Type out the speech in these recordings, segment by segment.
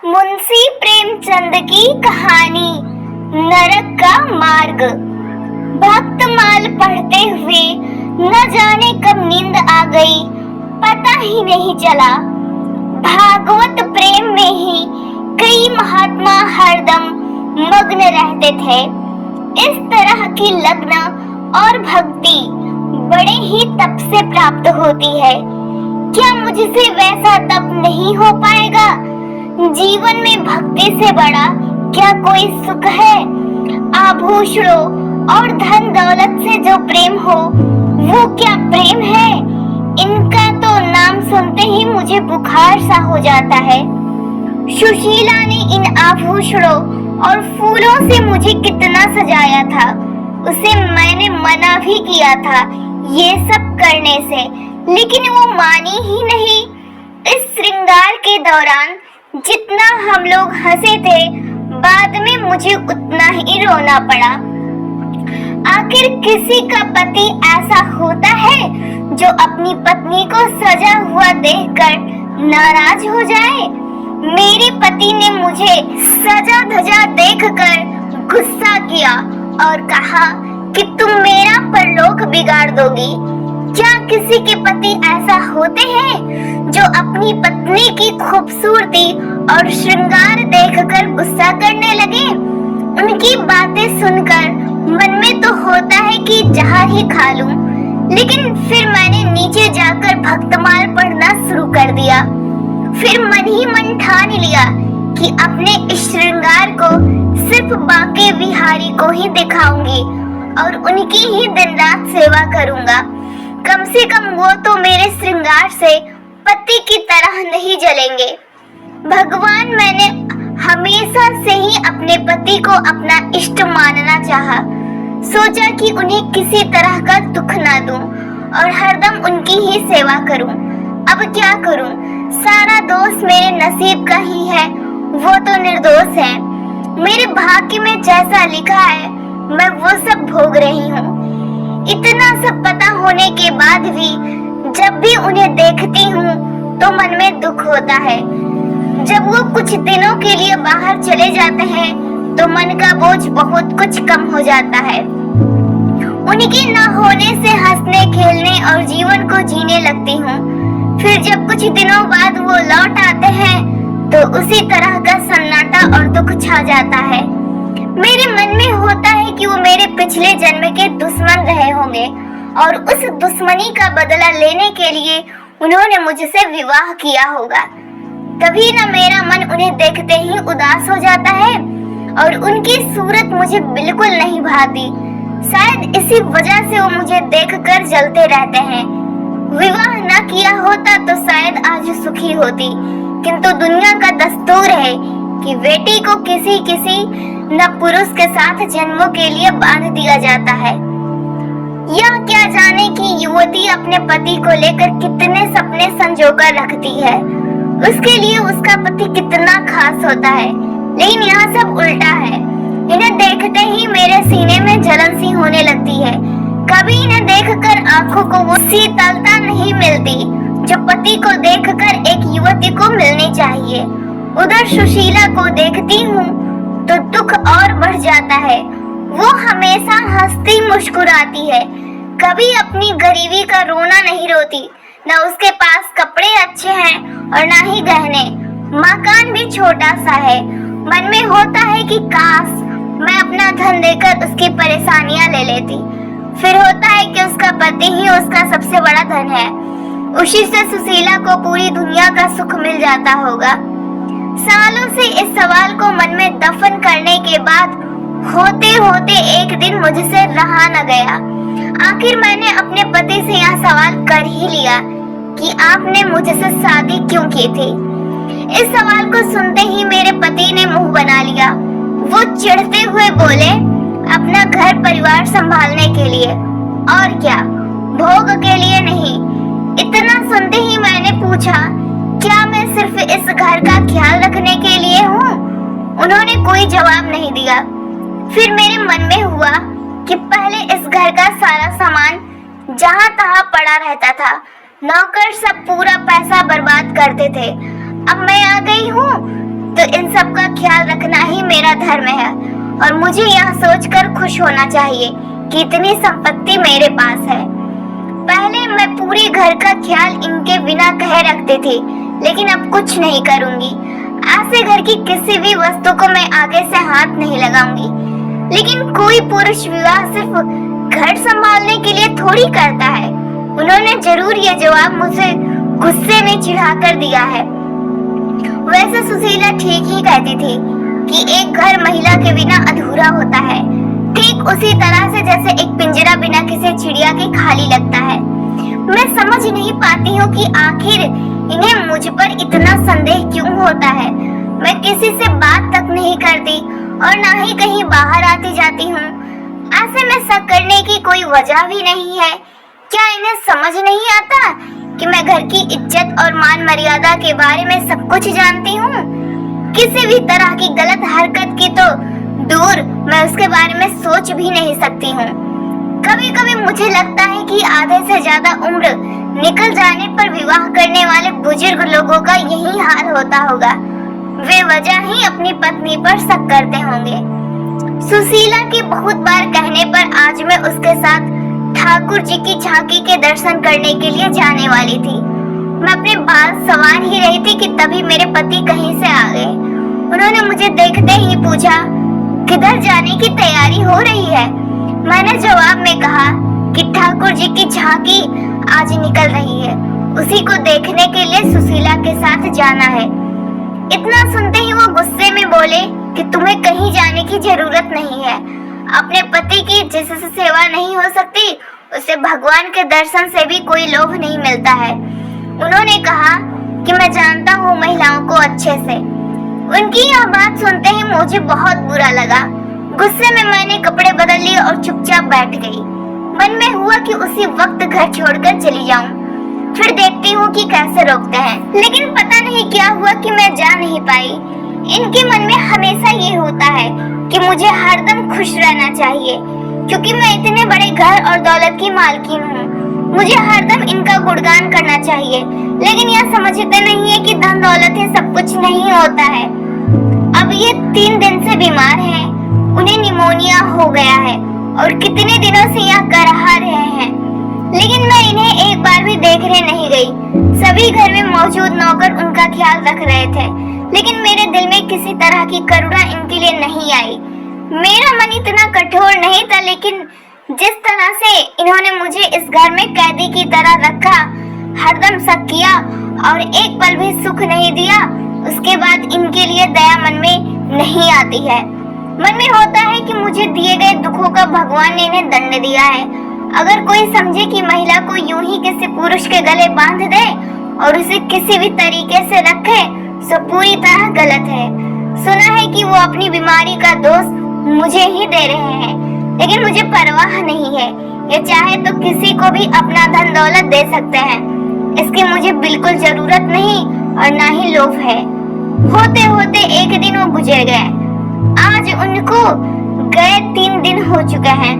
मुंशी प्रेमचंद की कहानी नरक का मार्ग। भक्तमाल पढ़ते हुए न जाने कब नींद आ गई, पता ही नहीं चला। भागवत प्रेम में ही कई महात्मा हरदम मग्न रहते थे। इस तरह की लग्न और भक्ति बड़े ही तप से प्राप्त होती है। क्या मुझसे वैसा तप नहीं हो पाएगा? जीवन में भक्ति से बड़ा क्या कोई सुख है? आभूषणों और धन दौलत से जो प्रेम हो वो क्या प्रेम है? इनका तो नाम सुनते ही मुझे बुखार सा हो जाता है। सुशीला ने इन आभूषणों और फूलों से मुझे कितना सजाया था। उसे मैंने मना भी किया था ये सब करने से, लेकिन वो मानी ही नहीं। इस श्रृंगार के दौरान जितना हम लोग हंसे थे, बाद में मुझे उतना ही रोना पड़ा। आखिर किसी का पति ऐसा होता है जो अपनी पत्नी को सजा हुआ देखकर नाराज हो जाए? मेरे पति ने मुझे सजा धजा देखकर गुस्सा किया और कहा कि तुम मेरा परलोक बिगाड़ दोगी। क्या किसी के पति ऐसा होते हैं जो अपनी पत्नी की खूबसूरती और श्रृंगार देखकर गुस्सा करने लगे? उनकी बातें सुनकर मन में तो होता है कि जहर ही खा लूं, लेकिन फिर मैंने नीचे जाकर भक्तमाल पढ़ना शुरू कर दिया। फिर मन ही मन ठान लिया कि अपने इस श्रृंगार को सिर्फ बांके बिहारी को ही दिखाऊंगी और उनकी ही दिन रात सेवा करूंगा। कम से कम वो तो मेरे श्रृंगार से पति की तरह नहीं जलेंगे। भगवान, मैंने हमेशा से ही अपने पति को अपना इष्ट मानना चाहा। सोचा कि उन्हें किसी तरह का दुख ना दूं और हरदम उनकी ही सेवा करूं। अब क्या करूं? सारा दोष मेरे नसीब का ही है, वो तो निर्दोष है। मेरे भाग्य में जैसा लिखा है मैं वो सब भोग रही हूँ। इतना सब पता होने के बाद भी जब भी उन्हें देखती हूँ तो मन में दुख होता है। जब वो कुछ दिनों के लिए बाहर चले जाते हैं तो मन का बोझ बहुत कुछ कम हो जाता है। उनके न होने से हंसने खेलने और जीवन को जीने लगती हूँ। फिर जब कुछ दिनों बाद वो लौट आते हैं तो उसी तरह का सन्नाटा और दुख छा जाता है। मेरे मन में होता है कि वो मेरे पिछले जन्म के दुश्मन रहे होंगे और उस दुश्मनी का बदला लेने के लिए उन्होंने मुझसे विवाह किया होगा। तभी न मेरा मन उन्हें देखते ही उदास हो जाता है और उनकी सूरत मुझे बिल्कुल नहीं भाती। शायद इसी वजह से वो मुझे देखकर जलते रहते हैं। विवाह न किया होता तो शायद आज सुखी होती, किंतु दुनिया का दस्तूर है कि बेटी को किसी न पुरुष के साथ जन्मों के लिए बांध दिया जाता है। यह क्या जाने कि युवती अपने पति को लेकर कितने सपने संजोकर रखती है। उसके लिए उसका पति कितना खास होता है, लेकिन यहाँ सब उल्टा है। इन्हें देखते ही मेरे सीने में जलन सी होने लगती है। कभी इन्हें देखकर आंखों को वो शीतलता नहीं मिलती जो पति को देखकर एक युवती को मिलनी चाहिए। उधर सुशीला को देखती हूँ तो दुख और बढ़ जाता है। वो हमेशा हंसती मुस्कुराती है, कभी अपनी गरीबी का रोना नहीं रोती। न उसके पास कपड़े अच्छे हैं और न ही गहने। मकान भी छोटा सा है। मन में होता है कि काश मैं अपना धन देकर उसकी परेशानियां ले लेती। फिर होता है कि उसका पति ही उसका सबसे बड़ा धन है। उसी से सुशीला को पूरी दुनिया का सुख मिल जाता होगा। सालों से इस सवाल को मन में दफन करने के बाद होते होते एक दिन मुझसे रहा न गया। आखिर मैंने अपने पति से यह सवाल कर ही लिया कि आपने मुझसे शादी क्यों की थी। इस सवाल को सुनते ही मेरे पति ने मुंह बना लिया। वो चिढ़ते हुए बोले, अपना घर परिवार संभालने के लिए, और क्या, भोग के लिए नहीं। इतना सुनते ही मैंने पूछा, क्या मैं सिर्फ इस घर का ख्याल रखने के लिए हूँ? उन्होंने कोई जवाब नहीं दिया। फिर मेरे मन में हुआ कि पहले इस घर का सारा सामान जहाँ तहाँ पड़ा रहता था। नौकर सब पूरा पैसा बर्बाद करते थे। अब मैं आ गई हूँ तो इन मेरा धर्म है और मुझे यह सोचकर खुश होना चाहिए कि इतनी संपत्ति मेरे पास है। पहले मैं पूरे घर का ख्याल इनके बिना कहे रखती थी, लेकिन अब कुछ नहीं करूंगी। आज से घर की किसी भी वस्तु को मैं आगे से हाथ नहीं लगाऊंगी। लेकिन कोई पुरुष विवाह सिर्फ घर संभालने के लिए थोड़ी करता है। उन्होंने जरूर ये जवाब मुझे गुस्से में चिढ़ाकर दिया है। वैसे सुशीला ठीक ही कहती थी कि एक घर महिला के बिना अधूरा होता है, ठीक उसी तरह से जैसे एक पिंजरा बिना किसी चिड़िया के खाली लगता है। मैं समझ नहीं पाती हूँ कि आखिर इन्हें मुझ पर इतना संदेह क्यों होता है। मैं किसी से बात तक नहीं करती और ना ही कहीं बाहर आती जाती हूँ। ऐसे में शक करने की कोई वजह भी नहीं है। क्या इन्हें समझ नहीं आता कि मैं घर की इज्जत और मान मर्यादा के बारे में सब कुछ जानती हूँ? किसी भी तरह की गलत हरकत की तो दूर मैं उसके बारे में सोच भी नहीं सकती हूँ। कभी कभी मुझे लगता है कि आधे से ज्यादा उम्र निकल जाने पर विवाह करने वाले बुजुर्ग लोगों का यही हाल होता होगा। वे वजह ही अपनी पत्नी पर शक करते होंगे। सुशीला के बहुत बार कहने पर आज मैं उसके साथ ठाकुर जी की झांकी के दर्शन करने के लिए जाने वाली थी। मैं अपने बाल संवार ही रही थी कि तभी मेरे पति कहीं से आ गए। उन्होंने मुझे देखते ही पूछा, किधर जाने की तैयारी हो रही है? मैंने जवाब में कहा कि ठाकुर जी की झांकी आज निकल रही है, उसी को देखने के लिए सुशीला के साथ जाना है। इतना सुनते ही वो गुस्से में बोले कि तुम्हें कहीं जाने की जरूरत नहीं है। अपने पति की जिससे सेवा नहीं हो सकती, उसे भगवान के दर्शन से भी कोई लोभ नहीं मिलता है। उन्होंने कहा कि मैं जानता हूँ महिलाओं को अच्छे से। उनकी यह बात सुनते ही मुझे बहुत बुरा लगा। गुस्से में मैंने कपड़े बदल लिए और चुपचाप बैठ गई। मन में हुआ कि उसी वक्त घर छोड़कर चली जाऊं, फिर देखती हूँ कि कैसे रोकते हैं। लेकिन पता नहीं क्या हुआ कि मैं जा नहीं पाई। इनके मन में हमेशा ये होता है कि मुझे हरदम खुश रहना चाहिए, क्योंकि मैं इतने बड़े घर और दौलत की मालकिन हूँ। मुझे हरदम इनका गुणगान करना चाहिए, लेकिन यह समझते नहीं है कि धन दौलत ही सब कुछ नहीं होता है। अब ये 3 दिन से बीमार हैं, उन्हें निमोनिया हो गया है और कितने दिनों से यहाँ करहा रहे हैं, लेकिन मैं इन्हें एक बार भी देखने नहीं गई। सभी घर में मौजूद नौकर उनका ख्याल रख रहे थे, लेकिन मेरे दिल में किसी तरह की करुणा इनके लिए नहीं आई। मेरा मन इतना कठोर नहीं था, लेकिन जिस तरह से इन्होंने मुझे इस घर में कैदी की तरह रखा, हरदम शक किया और एक पल भी सुख नहीं दिया, उसके बाद इनके लिए दया मन में नहीं आती है। मन में होता है कि मुझे दिए गए दुखों का भगवान ने इन्हें दंड दिया है। अगर कोई समझे कि महिला को यूं ही किसी पुरुष के गले बांध दे और उसे किसी भी तरीके से रखे, तो पूरी तरह गलत है। सुना है कि वो अपनी बीमारी का दोष मुझे ही दे रहे हैं, लेकिन मुझे परवाह नहीं है। ये चाहे तो किसी को भी अपना धन दौलत दे सकते हैं, इसकी मुझे बिल्कुल जरूरत नहीं और ना ही लोभ है। होते होते एक दिन वो गुजर गए। आज उनको गए 3 दिन हो चुके हैं।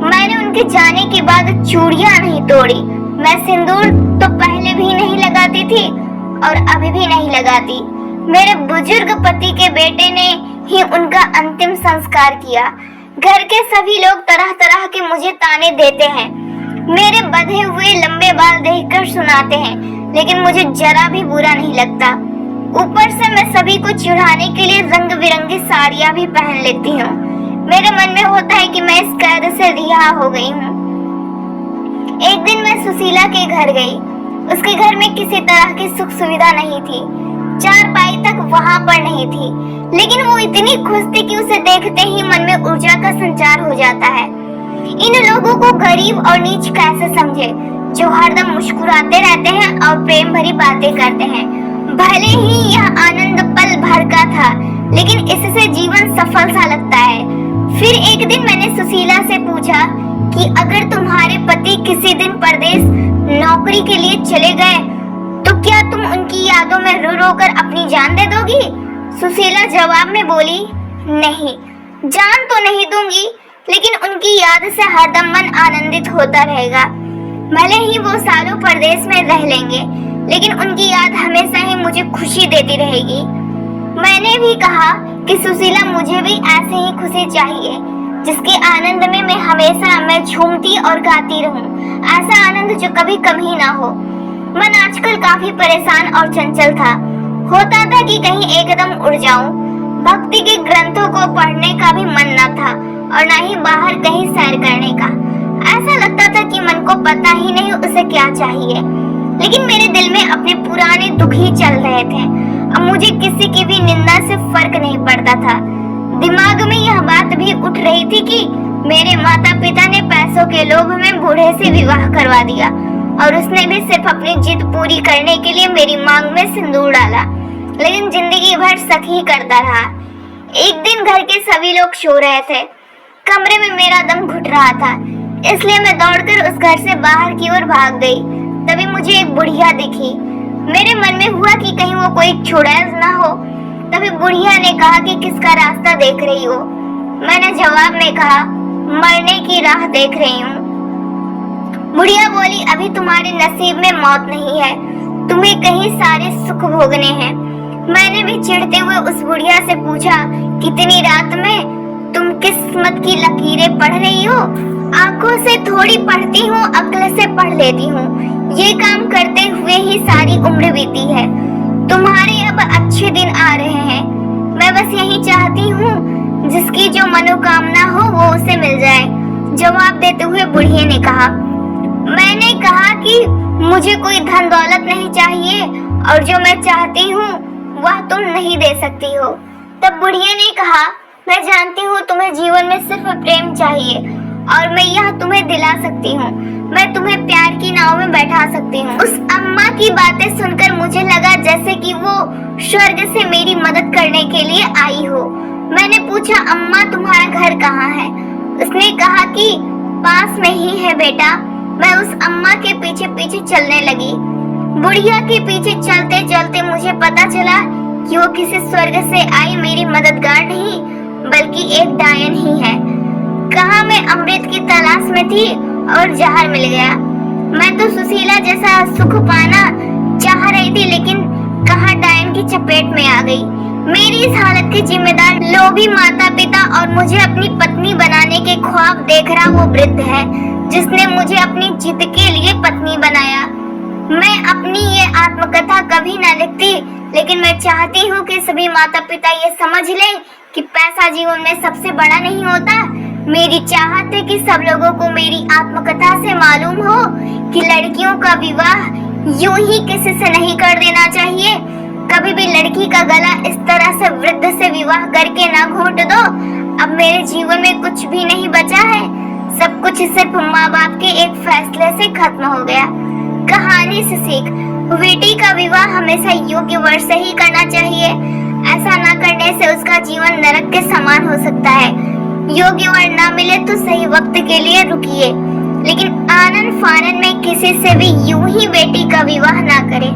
मैंने उनके जाने के बाद चूड़ियां नहीं तोड़ी। मैं सिंदूर तो पहले भी नहीं लगाती थी और अभी भी नहीं लगाती। मेरे बुजुर्ग पति के बेटे ने ही उनका अंतिम संस्कार किया। घर के सभी लोग तरह तरह के मुझे ताने देते हैं, मेरे बंधे हुए लंबे बाल देखकर सुनाते हैं, लेकिन मुझे जरा भी बुरा नहीं लगता। ऊपर से मैं सभी को चिढ़ाने के लिए रंग बिरंगी साड़ियाँ भी पहन लेती हूँ। मेरे मन में होता है कि मैं इस कैद से रिहा हो गई हूँ। एक दिन मैं सुशीला के घर गई। उसके घर में किसी तरह की सुख सुविधा नहीं थी, चारपाई तक वहाँ पर नहीं थी, लेकिन वो इतनी खुश थी कि उसे देखते ही मन में ऊर्जा का संचार हो जाता है। इन लोगों को गरीब और नीच कैसे समझे, जो हरदम मुस्कुराते रहते हैं और प्रेम भरी बातें करते हैं। भले ही यह आनंद पल भर का था, लेकिन इससे जीवन सफल सा लगता है। फिर एक दिन मैंने सुशीला से पूछा कि अगर तुम्हारे पति किसी दिन परदेश नौकरी के लिए चले गए, तो क्या तुम उनकी यादों में रो रो कर अपनी जान दे दोगी? सुशीला जवाब में बोली, नहीं, जान तो नहीं दूंगी, लेकिन उनकी याद से हरदम मन आनंदित होता रहेगा। भले ही वो सालों परदेश में रह लेंगे, लेकिन उनकी याद हमेशा ही मुझे खुशी देती रहेगी। मैंने भी कहा कि सुशीला मुझे भी ऐसे ही खुशी चाहिए जिसके आनंद में मैं झूमती और गाती रहूं। ऐसा आनंद जो कभी कम ही ना हो। मन आजकल काफी परेशान और चंचल था। होता था कि कहीं एकदम उड़ जाऊं। भक्ति के ग्रंथों को पढ़ने का भी मन न था और न ही बाहर कहीं सैर करने का। ऐसा लगता था कि मन को पता ही नहीं उसे क्या चाहिए। लेकिन मेरे दिल में अपने पुराने दुख ही चल रहे थे। अब मुझे किसी की भी निंदा से फर्क नहीं पड़ता था। दिमाग में यह बात भी उठ रही थी कि मेरे माता पिता ने पैसों के लोभ में बूढ़े से विवाह करवा दिया और उसने भी सिर्फ अपनी जिद पूरी करने के लिए मेरी मांग में सिंदूर डाला, लेकिन जिंदगी भर शक ही करता रहा। एक दिन घर के सभी लोग सो रहे थे। कमरे में मेरा दम घुट रहा था, इसलिए मैं दौड़कर उस घर से बाहर की ओर भाग गई। तभी मुझे एक बुढ़िया दिखी। मेरे मन में हुआ कि कहीं वो कोई चुड़ैल ना हो। तभी बुढ़िया ने कहा कि किसका रास्ता देख रही हो। मैंने जवाब में कहा, मरने की राह देख रही हूँ। बुढ़िया बोली, अभी तुम्हारे नसीब में मौत नहीं है, तुम्हें कहीं सारे सुख भोगने हैं। मैंने भी चिढ़ते हुए उस बुढ़िया से पूछा, कितनी रात में तुम किस्मत की लकीरें पढ़ रही हो? आंखों से थोड़ी पढ़ती हूँ, अक्ल से पढ़ लेती हूँ। ये काम करते हुए ही सारी उम्र बीती है। तुम्हारे अब अच्छे दिन आ रहे हैं। मैं बस यही चाहती हूँ जिसकी जो मनोकामना हो वो उसे मिल जाए। जवाब देते हुए बुढ़िया ने कहा। मैंने कहा कि मुझे कोई धन दौलत नहीं चाहिए और जो मैं चाहती हूँ वह तुम नहीं दे सकती हो। तब बुढ़िया ने कहा, मैं जानती हूँ तुम्हें जीवन में सिर्फ प्रेम चाहिए और मैं यह तुम्हें दिला सकती हूँ। मैं तुम्हें प्यार की नाव में बैठा सकती हूँ। उस अम्मा की बातें सुनकर मुझे लगा जैसे कि वो स्वर्ग से मेरी मदद करने के लिए आई हो। मैंने पूछा, अम्मा तुम्हारा घर कहाँ है? उसने कहा कि पास में ही है बेटा। मैं उस अम्मा के पीछे पीछे चलने लगी। बुढ़िया के पीछे चलते चलते मुझे पता चला कि वो किसी स्वर्ग से आई मेरी मददगार नहीं बल्कि एक डायन ही है। कहाँ मैं अमृत की तलाश में थी और जहर मिल गया। मैं तो सुशीला जैसा सुख पाना चाह रही थी, लेकिन कहाँ डायन की चपेट में आ गई। मेरी इस हालत के जिम्मेदार लोभी माता पिता और मुझे अपनी पत्नी बनाने के ख्वाब देख रहा वो वृद्ध है जिसने मुझे अपनी जिद के लिए पत्नी बनाया। मैं अपनी ये आत्मकथा कभी न लिखती, लेकिन मैं चाहती हूँ कि सभी माता पिता ये समझ लें कि पैसा जीवन में सबसे बड़ा नहीं होता। मेरी चाहत है कि सब लोगों को मेरी आत्मकथा से मालूम हो कि लड़कियों का विवाह यूं ही किसी से नहीं कर देना चाहिए। कभी भी लड़की का गला इस तरह से वृद्ध से विवाह करके ना घोंट दो। अब मेरे जीवन में कुछ भी नहीं बचा है। सब कुछ सिर्फ माँ बाप के एक फैसले से खत्म हो गया। कहानी से सीख, बेटी का विवाह हमेशा योग्य वर से ही करना चाहिए। ऐसा न करने से उसका जीवन नरक के समान हो सकता है। योग्य वर ना मिले तो सही वक्त के लिए रुकिए, लेकिन आनन फानन में किसी से भी यूं ही बेटी का विवाह ना करें।